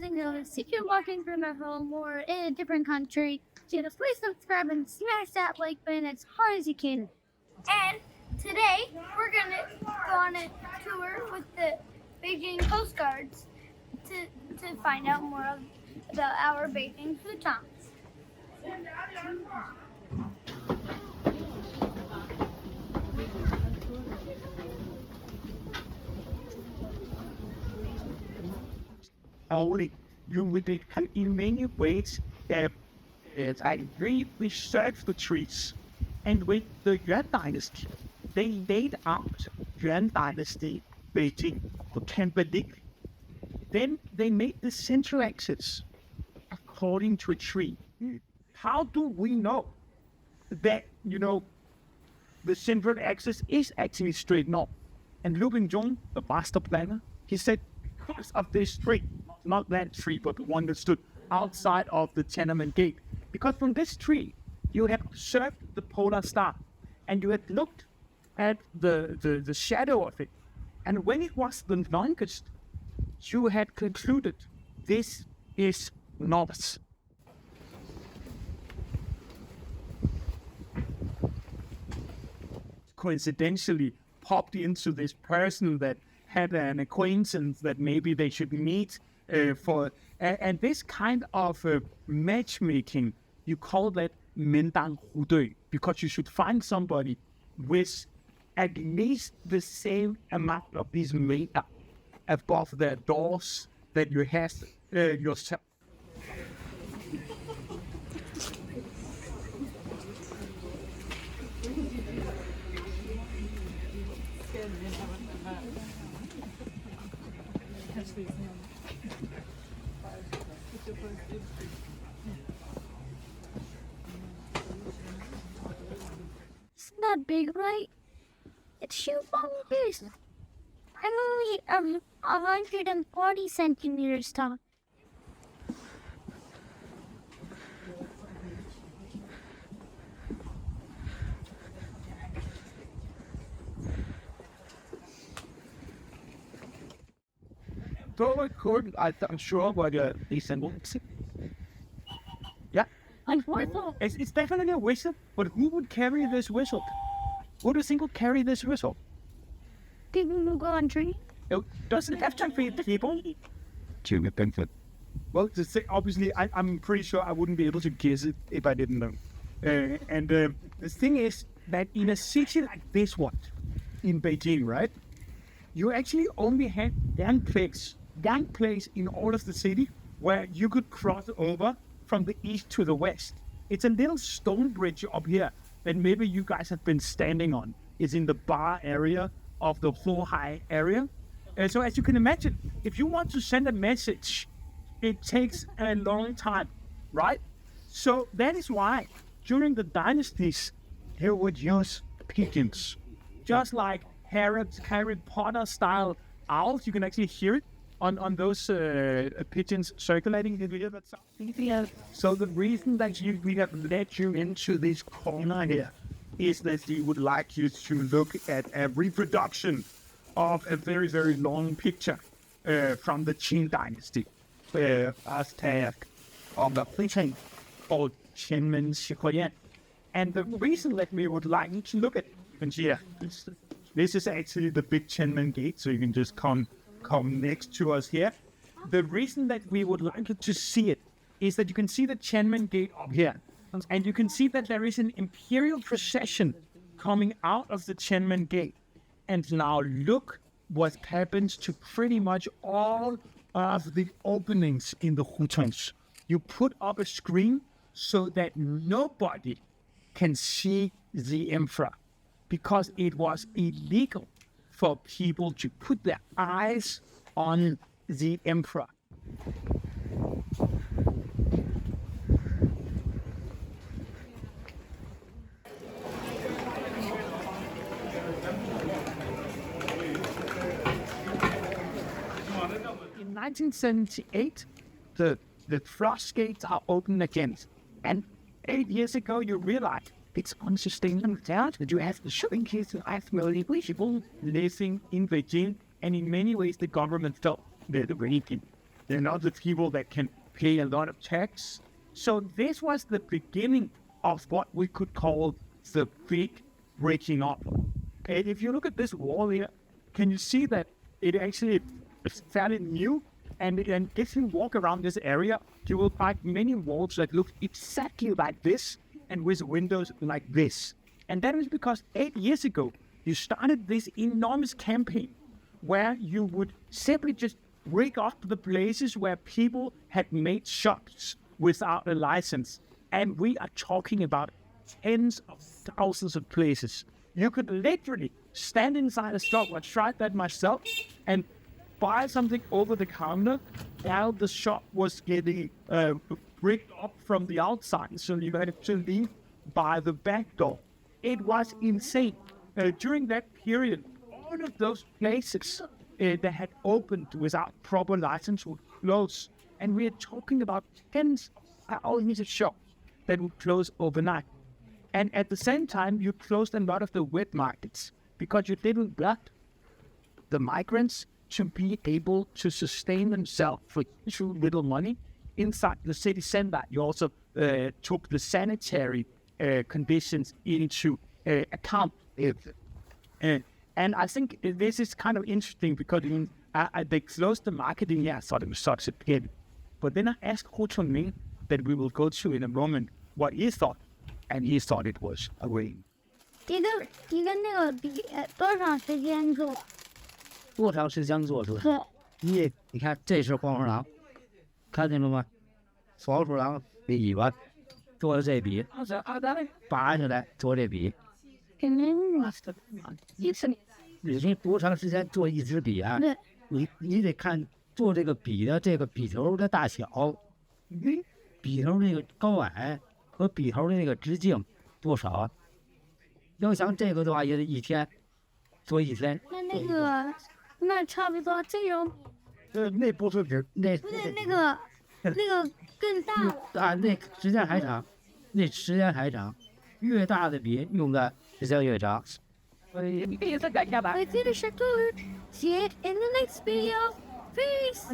using those, if you're watching from a home or in a different country, just please subscribe and smash that like button as hard as you can. And today, we're gonna go on a tour with the Beijing Postcards to find out more about our Beijing Hutongs. Only you would can in many ways I really researched the trees. And with the Yuan dynasty, they laid out Yuan dynasty Beijing Botanic. Then they made the central axis according to a tree. How do we know that, the central axis is actually straight north? And Lu Bingjong, the master planner, he said, because of this tree, not that tree, but the one that stood outside of the Tiananmen Gate. Because from this tree, you had observed the polar star, and you had looked at the shadow of it. And when it was the longest, you had concluded this is north. Coincidentally, popped into this person that had an acquaintance that maybe they should meet and this kind of matchmaking, you call that Mendang Hudui, because you should find somebody with at least the same amount of these makeup above their doors that you have yourself. It's not big, right? It's humongous. Probably 140 centimeters tall. I'm sure what these symbols. Yeah. Unfortunately, It's definitely a whistle, but who would carry this whistle? Who do you think would carry this whistle? people who go on tree. It doesn't have to feed the people. Well, obviously, I'm pretty sure I wouldn't be able to guess it if I didn't know. The thing is that in a city like this one, in Beijing, right, you actually only had one place in all of the city where you could cross over from the east to the west. It's a little stone bridge up here that maybe you guys have been standing on. It's in the bar area of the Huai area. So as you can imagine, if you want to send a message, it takes a long time, right? So that is why during the dynasties, they would use pigeons. Just like Harry Potter style owls, you can actually hear it on those pigeons circulating. Did you hear that sound? Yeah. So the reason that we have led you into this corner here is that we would like you to look at a reproduction of a very, very long picture from the Qing dynasty. Aztec of the painting called Qianmen Xihuyan. And the reason that we would like you to look at it here, this is actually the big Qianmen gate, so you can just come next to us here. The reason that we would like you to see it is that you can see the Qianmen gate up here. And you can see that there is an imperial procession coming out of the Qianmen gate. And now look what happens to pretty much all of the openings in the Hutongs. You put up a screen so that nobody can see the emperor, because it was illegal for people to put their eyes on the emperor. In 1978, the frost gates are open again. And 8 years ago, you realized it's unsustainable that you have the showing case of 5 million people living in Beijing. And in many ways, the government felt that They're not the people that can pay a lot of tax. So this was the beginning of what we could call the big breaking up. And if you look at this wall here, can you see that it actually is fairly new? And if you walk around this area, you will find many walls that look exactly like this and with windows like this. And that is because 8 years ago, you started this enormous campaign where you would simply just break up the places where people had made shops without a license. And we are talking about tens of thousands of places. You could literally stand inside a shop. I tried that myself and buy something over the counter while the shop was getting bricked up from the outside. So you had to leave by the back door. It was insane. During that period, all of those places that had opened without proper license would close. And we are talking about tens of thousands of shops that would close overnight. And at the same time, you closed a lot of the wet markets because you didn't let the migrants to be able to sustain themselves for too little money inside the city center. You also took the sanitary conditions into account. And I think this is kind of interesting because they closed the market in I thought it was such a pity. But then I asked Hutong that we will go to in a moment what he thought, and he thought it was a rain. 一个那个笔多长时间做？多长时间做出来？对，你看，这是黄鼠狼，看见了吗？黄鼠狼的尾巴做的这笔，拔下来做这笔。你说多长时间做一支笔啊？对，你得看做这个笔的这个笔头的大小，笔头那个高矮和笔头的那个直径多少啊？要想这个的话，也得一天做一天。那差不多这种，那不是纸，那不对，那个更大了。啊，那时间还长，那时间还长，越大的笔用的时间越长。I did a short See it in the next video. Peace.